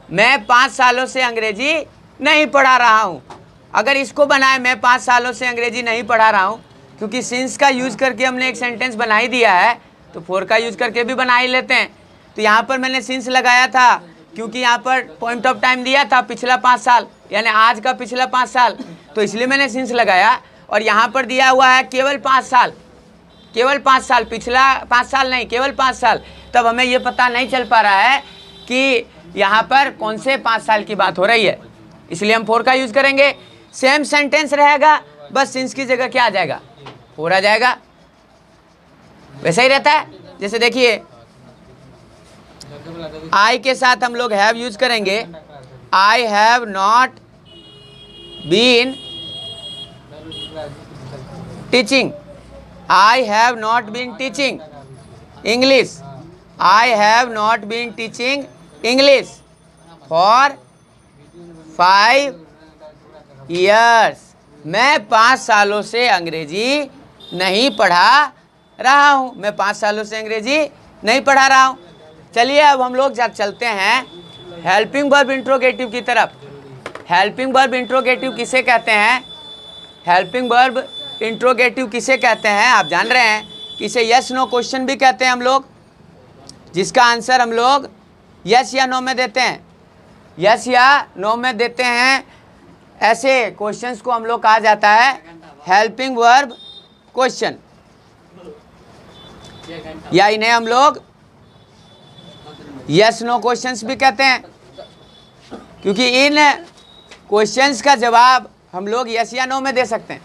मैं 5 सालों से अंग्रेजी नहीं पढ़ा रहा हूँ। अगर इसको बनाए मैं 5 सालों से अंग्रेजी नहीं पढ़ा रहा हूँ, क्योंकि सिंस का यूज़ करके हमने एक सेंटेंस बना ही दिया है, तो फॉर का यूज़ करके भी बना ही लेते हैं। तो यहाँ पर मैंने सिंस लगाया था क्योंकि यहाँ पर पॉइंट ऑफ टाइम दिया था पिछला 5 साल, यानी आज का पिछला 5 साल, तो इसलिए मैंने सिंस लगाया। और यहाँ पर दिया हुआ है केवल 5 साल, केवल 5 साल, पिछला 5 साल नहीं, केवल 5 साल। तब हमें ये पता नहीं चल पा रहा है कि यहाँ पर कौन से 5 साल की बात हो रही है, इसलिए हम फॉर का यूज़ करेंगे। सेम सेंटेंस रहेगा, बस सिंस की जगह क्या आ जाएगा, फॉर आ जाएगा। वैसा ही रहता है। जैसे देखिए आई के साथ हम लोग हैव यूज करेंगे, I have not been teaching, I have not been teaching English, I have not been teaching English for 5 years. मैं 5 सालों से अंग्रेजी नहीं पढ़ा रहा हूँ, मैं 5 सालों से अंग्रेजी नहीं पढ़ा रहा हूँ। चलिए अब हम लोग चलते हैं हेल्पिंग वर्ब इंट्रोगेटिव की तरफ। हेल्पिंग वर्ब इंट्रोगेटिव किसे कहते हैं, हेल्पिंग वर्ब इंट्रोगेटिव किसे कहते हैं आप जान रहे हैं कि इसे यस नो क्वेश्चन भी कहते हैं हम लोग, जिसका आंसर हम लोग यस या नो में देते हैं, यस या नो में देते हैं। ऐसे क्वेश्चंस को हम लोग कहा जाता है हेल्पिंग वर्ब क्वेश्चन, या इन्हें हम लोग यस नो क्वेश्चंस भी कहते हैं, क्योंकि इन क्वेश्चंस का जवाब हम लोग यस या नो में दे सकते हैं।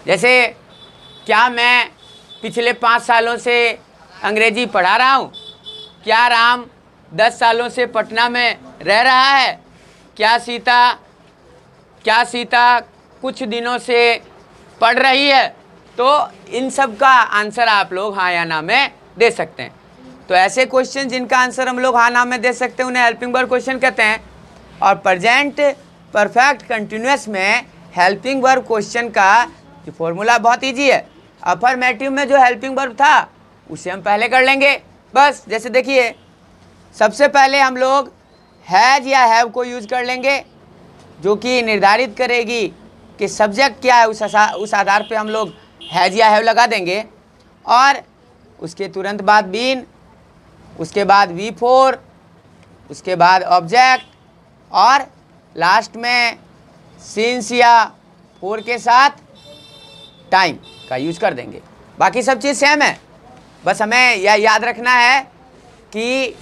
जैसे क्या मैं पिछले 5 सालों से अंग्रेजी पढ़ा रहा हूँ, क्या राम 10 सालों से पटना में रह रहा है, क्या सीता कुछ दिनों से पढ़ रही है। तो इन सब का आंसर आप लोग हाँ या ना में दे सकते हैं। तो ऐसे क्वेश्चन जिनका आंसर हम लोग हाँ ना में दे सकते हैं उन्हें हेल्पिंग वर्ब क्वेश्चन कहते हैं। और प्रेजेंट परफेक्ट कंटिन्यूअस में हेल्पिंग वर्ब क्वेश्चन का जो फॉर्मूला बहुत ईजी है। अफर्मेटिव में जो हेल्पिंग वर्ब था उसे हम पहले कर लेंगे बस। जैसे देखिए सबसे पहले हम लोग हैज या हैव को यूज़ कर लेंगे, जो कि निर्धारित करेगी कि सब्जेक्ट क्या है, उस आधार पे हम लोग हैज या हैव लगा देंगे। और उसके तुरंत बाद बीन, उसके बाद V4, उसके बाद ऑब्जेक्ट, और लास्ट में सिंस या फॉर के साथ टाइम का यूज़ कर देंगे। बाकी सब चीज़ सेम है, बस हमें यह याद रखना है कि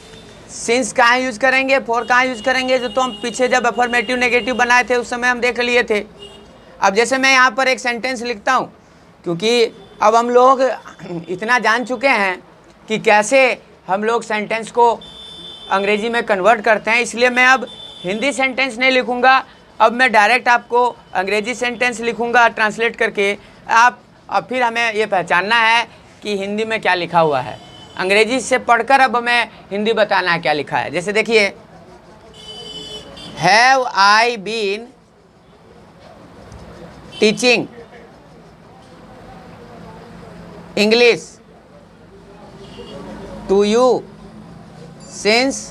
सिंस कहाँ यूज़ करेंगे, फॉर कहाँ यूज़ करेंगे, जो तो हम पीछे जब अफर्मेटिव नेगेटिव बनाए थे उस समय हम देख लिए थे। अब जैसे मैं यहाँ पर एक सेंटेंस लिखता हूँ, क्योंकि अब हम लोग इतना जान चुके हैं कि कैसे हम लोग सेंटेंस को अंग्रेजी में कन्वर्ट करते हैं, इसलिए मैं अब हिंदी सेंटेंस नहीं लिखूँगा, अब मैं डायरेक्ट आपको अंग्रेजी सेंटेंस लिखूँगा ट्रांसलेट करके। अब फिर हमें ये पहचानना है कि हिंदी में क्या लिखा हुआ है, अंग्रेजी से पढ़कर अब हमें हिंदी बताना है क्या लिखा है। जैसे देखिए have I been teaching English to you since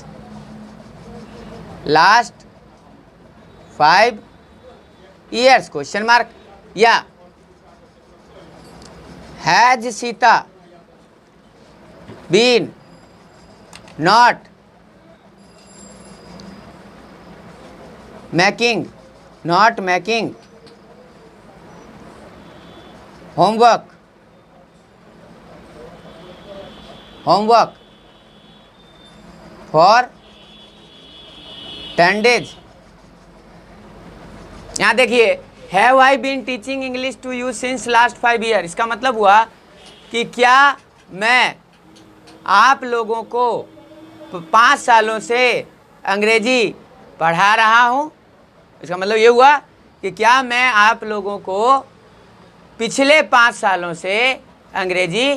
last 5 years question mark, या has Sita been not making homework for 10 days। यहाँ देखिए, have I been teaching English to you since last 5 years, इसका मतलब हुआ कि क्या मैं आप लोगों को 5 सालों से अंग्रेजी पढ़ा रहा हूँ। इसका मतलब ये हुआ कि क्या मैं आप लोगों को पिछले 5 सालों से अंग्रेजी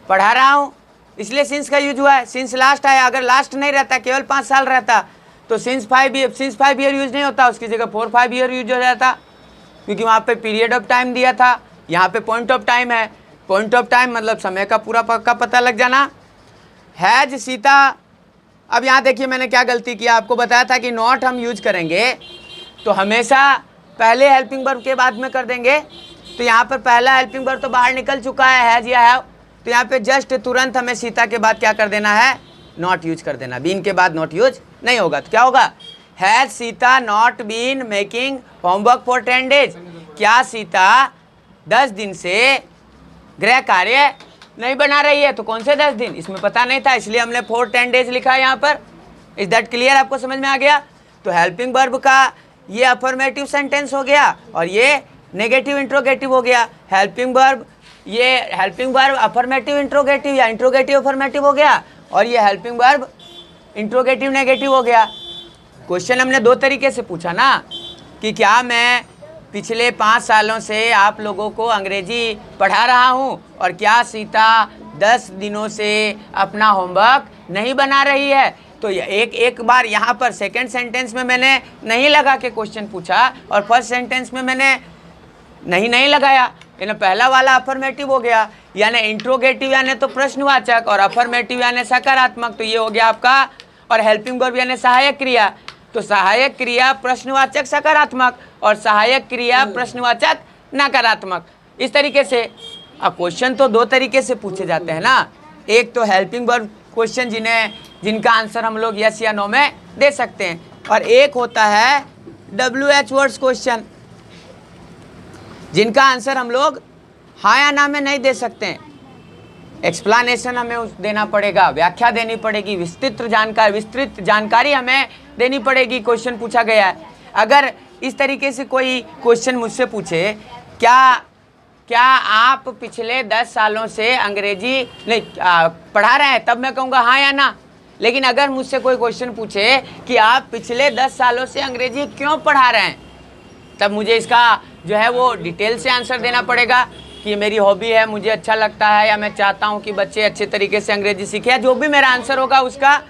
पढ़ा रहा हूँ, इसलिए सिंस का यूज हुआ है। सिंस लास्ट आया, अगर लास्ट नहीं रहता, केवल 5 साल रहता तो सिंस 5 year यूज नहीं होता, उसकी जगह 4-5 year यूज हो जाता, क्योंकि वहाँ पे पीरियड ऑफ टाइम दिया था, यहाँ पे पॉइंट ऑफ टाइम है। पॉइंट ऑफ टाइम मतलब समय का पूरा पक्का पता लग जाना। हैज सीता, अब यहाँ देखिए मैंने क्या गलती किया, आपको बताया था कि नॉट हम यूज करेंगे तो हमेशा पहले हेल्पिंग वर्ब के बाद में कर देंगे, तो यहाँ पर पहला हेल्पिंग वर्ब तो बाहर निकल चुका है, हैज या हैव, तो यहाँ पे जस्ट तुरंत हमें सीता के बाद क्या कर देना है, नॉट यूज कर देना। बीन के बाद नॉट यूज नहीं होगा, तो क्या होगा, has Sita not been making homework for 10 days, क्या सीता 10 दिन से गृह कार्य नहीं बना रही है, तो कौन से 10 दिन, इसमें पता नहीं था, इसलिए हमने 10 days लिखा है यहाँ पर। इज दैट क्लियर, आपको समझ में आ गया। तो हेल्पिंग वर्ब का ये अफर्मेटिव सेंटेंस हो गया और ये नेगेटिव इंट्रोगेटिव हो गया। हेल्पिंग वर्ब, ये हेल्पिंग वर्ब अफर्मेटिव इंट्रोगेटिव या इंट्रोगेटिव अफर्मेटिव हो गया, और ये हेल्पिंग वर्ब इंट्रोगेटिव नेगेटिव हो गया। क्वेश्चन हमने 2 तरीके से पूछा ना, कि क्या मैं पिछले 5 सालों से आप लोगों को अंग्रेजी पढ़ा रहा हूँ, और क्या सीता 10 दिनों से अपना होमवर्क नहीं बना रही है। तो एक बार यहाँ पर सेकंड सेंटेंस में मैंने नहीं लगा के क्वेश्चन पूछा, और फर्स्ट सेंटेंस में मैंने नहीं लगाया, यानी पहला वाला अफर्मेटिव हो गया, यानी इंट्रोगेटिव यानी तो प्रश्नवाचक, और अफर्मेटिव यानी सकारात्मक, तो ये हो गया आपका। और हेल्पिंग वर्ब यानी सहायक क्रिया, तो सहायक क्रिया प्रश्नवाचक सकारात्मक और सहायक क्रिया प्रश्नवाचक नकारात्मक। इस तरीके से अब क्वेश्चन तो 2 तरीके से पूछे जाते हैं ना, एक तो हेल्पिंग वर्ब क्वेश्चन जिनका आंसर हम लोग यस या नो में दे सकते हैं, और एक होता है WH वर्ड्स क्वेश्चन जिनका आंसर हम लोग हाँ या ना में नहीं दे सकते हैं। एक्सप्लानेशन हमें देना पड़ेगा, व्याख्या देनी पड़ेगी, विस्तृत जानकारी हमें देनी पड़ेगी। क्वेश्चन पूछा गया है, अगर इस तरीके से कोई क्वेश्चन मुझसे पूछे, क्या आप पिछले 10 सालों से अंग्रेजी नहीं पढ़ा रहे हैं, तब मैं कहूँगा हाँ या ना। लेकिन अगर मुझसे कोई क्वेश्चन पूछे कि आप पिछले 10 सालों से अंग्रेजी क्यों पढ़ा रहे हैं, तब मुझे इसका जो है वो डिटेल से आंसर देना पड़ेगा कि मेरी हॉबी है, मुझे अच्छा लगता है, या मैं चाहता हूँ कि बच्चे अच्छे तरीके से अंग्रेजी सीखें, या जो भी मेरा आंसर होगा उसका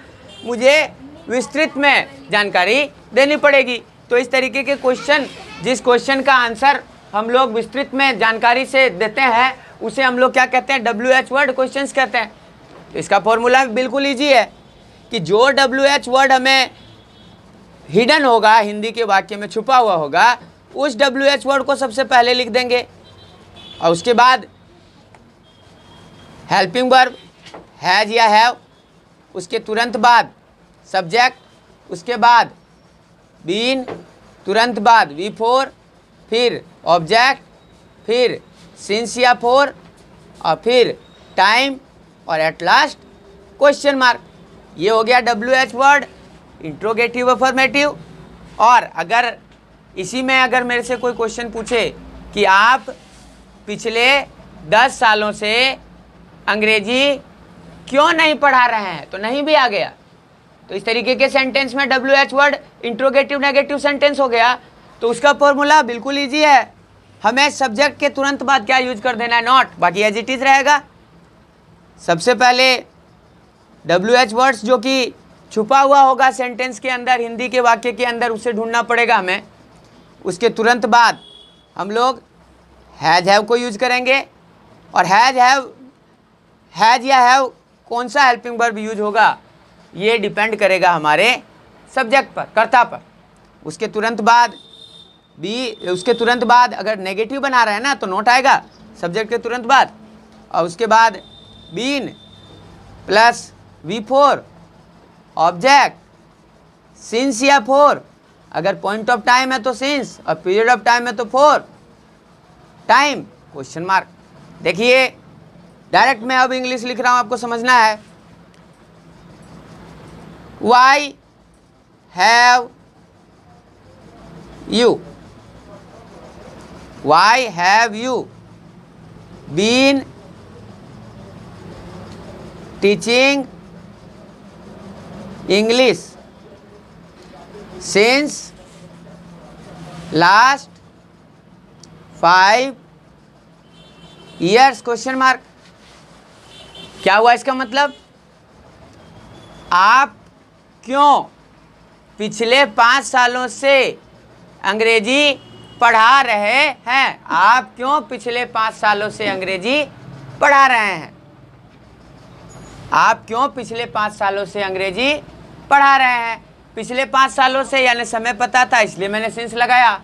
मुझे विस्तृत में जानकारी देनी पड़ेगी। तो इस तरीके के क्वेश्चन, जिस क्वेश्चन का आंसर हम लोग विस्तृत में जानकारी से देते हैं, उसे हम लोग क्या कहते हैं, WH वर्ड क्वेश्चंस कहते हैं। तो इसका फॉर्मूला बिल्कुल ईजी है कि जो WH वर्ड हमें हिडन होगा, हिंदी के वाक्य में छुपा हुआ होगा, उस WH वर्ड को सबसे पहले लिख देंगे, और उसके बाद हेल्पिंग वर्ब हैज या हैव, उसके तुरंत बाद सब्जेक्ट, उसके बाद बीन, तुरंत बाद V4, फिर ऑब्जेक्ट, फिर सिंस या फॉर, और फिर टाइम, और एट लास्ट क्वेश्चन मार्क। ये हो गया WH वर्ड, इंट्रोगेटिव अफर्मेटिव। और अगर इसी में अगर मेरे से कोई क्वेश्चन पूछे कि आप पिछले 10 सालों से अंग्रेजी क्यों नहीं पढ़ा रहे हैं, तो नहीं भी आ गया। तो इस तरीके के सेंटेंस में WH word interrogative negative sentence हो गया। तो उसका फॉर्मूला बिल्कुल ईजी है, हमें सब्जेक्ट के तुरंत बाद क्या यूज कर देना है, नॉट, बाकी एज इट इज रहेगा। सबसे पहले WH वर्ड्स जो कि छुपा हुआ होगा सेंटेंस के अंदर, हिंदी के वाक्य के अंदर, उसे ढूंढना पड़ेगा हमें। उसके तुरंत बाद हम लोग हैज हैव को यूज करेंगे, और हैज या हैव कौन सा हेल्पिंग वर्ब यूज होगा ये डिपेंड करेगा हमारे सब्जेक्ट पर, कर्ता पर। उसके तुरंत बाद अगर नेगेटिव बना रहे हैं ना तो नोट आएगा सब्जेक्ट के तुरंत बाद, और उसके बाद been plus V4 object, since या फॉर, अगर पॉइंट ऑफ टाइम है तो सिंस, और पीरियड ऑफ टाइम है तो फॉर टाइम क्वेश्चन मार्क। देखिए डायरेक्ट मैं अब इंग्लिश लिख रहा हूं, आपको समझना है। Why have you, why have you been teaching English since last 5 years question mark. क्या हुआ इसका मतलब? आप क्यों पिछले 5 सालों से अंग्रेजी पढ़ा रहे हैं? आप क्यों पिछले 5 सालों से अंग्रेजी पढ़ा रहे हैं? आप क्यों पिछले 5 सालों से अंग्रेजी पढ़ा रहे हैं? पिछले 5 सालों से यानी समय पता था इसलिए मैंने सिंस लगाया।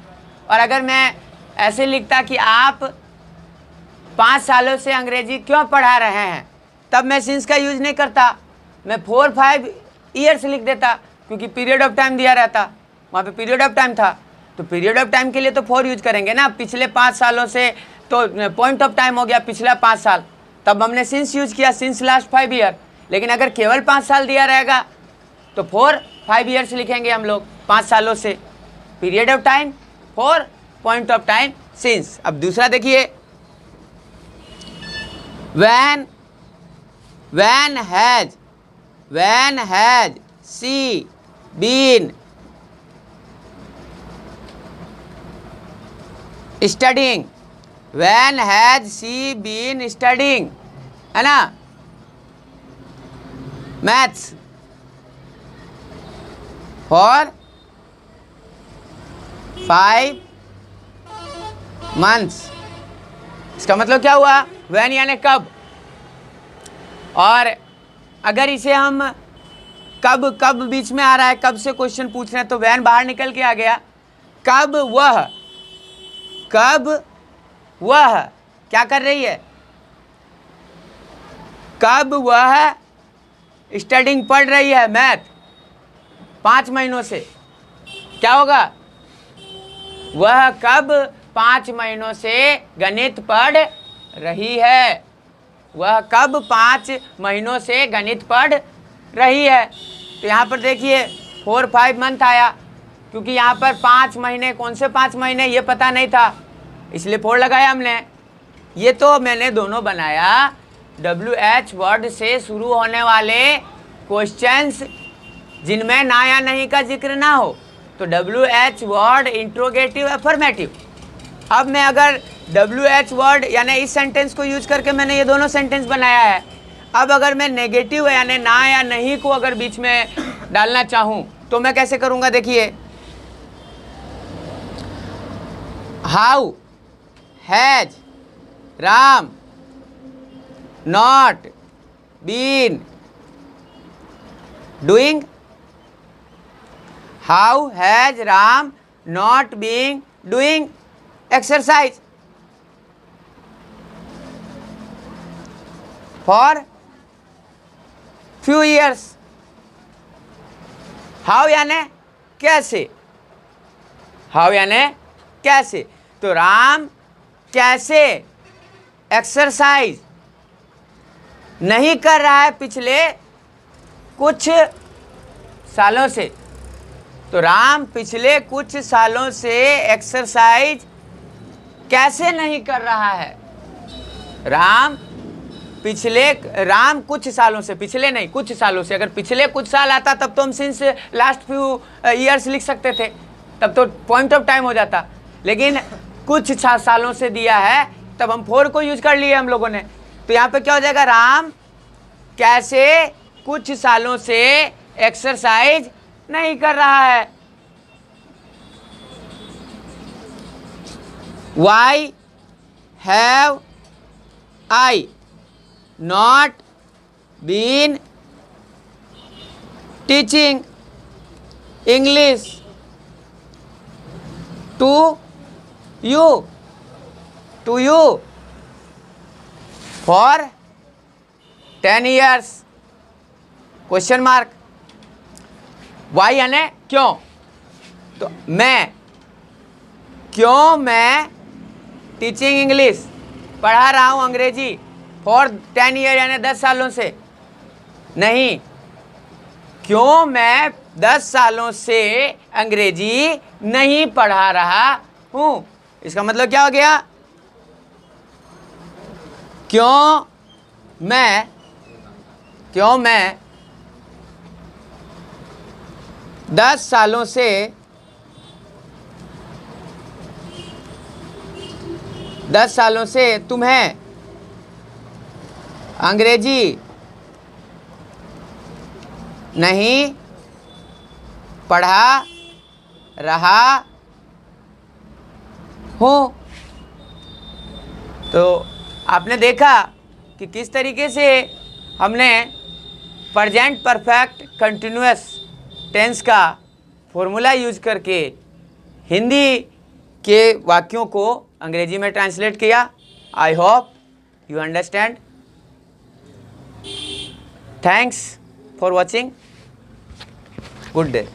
और अगर मैं ऐसे लिखता कि आप 5 सालों से अंग्रेजी क्यों पढ़ा रहे हैं, तब मैं सिंस का यूज नहीं करता, मैं 4-5 ईयर्स लिख देता, क्योंकि पीरियड ऑफ टाइम दिया रहता, वहाँ पे पीरियड ऑफ टाइम था, तो पीरियड ऑफ टाइम के लिए तो 4 यूज करेंगे ना। पिछले 5 सालों से तो पॉइंट ऑफ टाइम हो गया पिछला 5 साल, तब हमने सिंस यूज किया, सिंस लास्ट 5 ईयर। लेकिन अगर केवल 5 साल दिया रहेगा तो 4-5 ईयर्स लिखेंगे हम लोग, 5 सालों से, period of time 4, point of time since. अब दूसरा देखिए, when has she been studying? When has she been studying? है ना, मैथ्स for 5 months। इसका मतलब क्या हुआ? when यानी कब, और अगर इसे हम कब बीच में आ रहा है, कब से क्वेश्चन पूछ रहे हैं, तो when बाहर निकल के आ गया। कब वह क्या कर रही है? कब वह स्टडिंग पढ़ रही है मैथ 5 महीनों से, क्या होगा? वह कब 5 महीनों से गणित पढ़ रही है? वह कब 5 महीनों से गणित पढ़ रही है? तो यहाँ पर देखिए 4-5 मंथ आया, क्योंकि यहाँ पर 5 महीने, कौन से 5 महीने ये पता नहीं था, इसलिए 4 लगाया हमने। ये तो मैंने दोनों बनाया WH वर्ड से शुरू होने वाले क्वेश्चंस जिनमें ना या नहीं का जिक्र ना हो, तो WH वर्ड इंट्रोगेटिव अफर्मेटिव। अब मैं अगर WH वर्ड यानी इस सेंटेंस को यूज करके मैंने ये दोनों सेंटेंस बनाया है। अब अगर मैं नेगेटिव यानी ना या नहीं को अगर बीच में डालना चाहूं तो मैं कैसे करूंगा? देखिए, how has Ram not been doing? How has Ram not been doing exercise for few years? How यानी कैसे, हाउ यानी कैसे, तो राम कैसे एक्सरसाइज नहीं कर रहा है पिछले कुछ सालों से। तो राम पिछले कुछ सालों से एक्सरसाइज कैसे नहीं कर रहा है? राम कुछ सालों से, पिछले नहीं कुछ सालों से। अगर पिछले कुछ साल आता तब तो हम सिंस लास्ट फ्यू ईयर्स लिख सकते थे, तब तो पॉइंट ऑफ टाइम हो जाता। लेकिन कुछ सालों से दिया है, तब हम 4 को यूज कर लिए हम लोगों ने। तो यहाँ पे क्या हो जाएगा? राम कैसे कुछ सालों से एक्सरसाइज नहीं कर रहा है। Why have I not been teaching English to you for 10 years? Question mark. Why यानी क्यों, तो क्यों मैं टीचिंग इंग्लिश पढ़ा रहा हूं अंग्रेजी फॉर 10 years यानी 10 सालों से नहीं, क्यों मैं 10 सालों से अंग्रेजी नहीं पढ़ा रहा हूं। इसका मतलब क्या हो गया, क्यों मैं 10 सालों से तुम्हें अंग्रेजी नहीं पढ़ा रहा हूँ। तो आपने देखा कि किस तरीके से हमने प्रेजेंट परफेक्ट कंटिन्यूअस टेंस का फॉर्मूला यूज करके हिंदी के वाक्यों को अंग्रेजी में ट्रांसलेट किया। I hope you understand. Thanks for watching. Good day.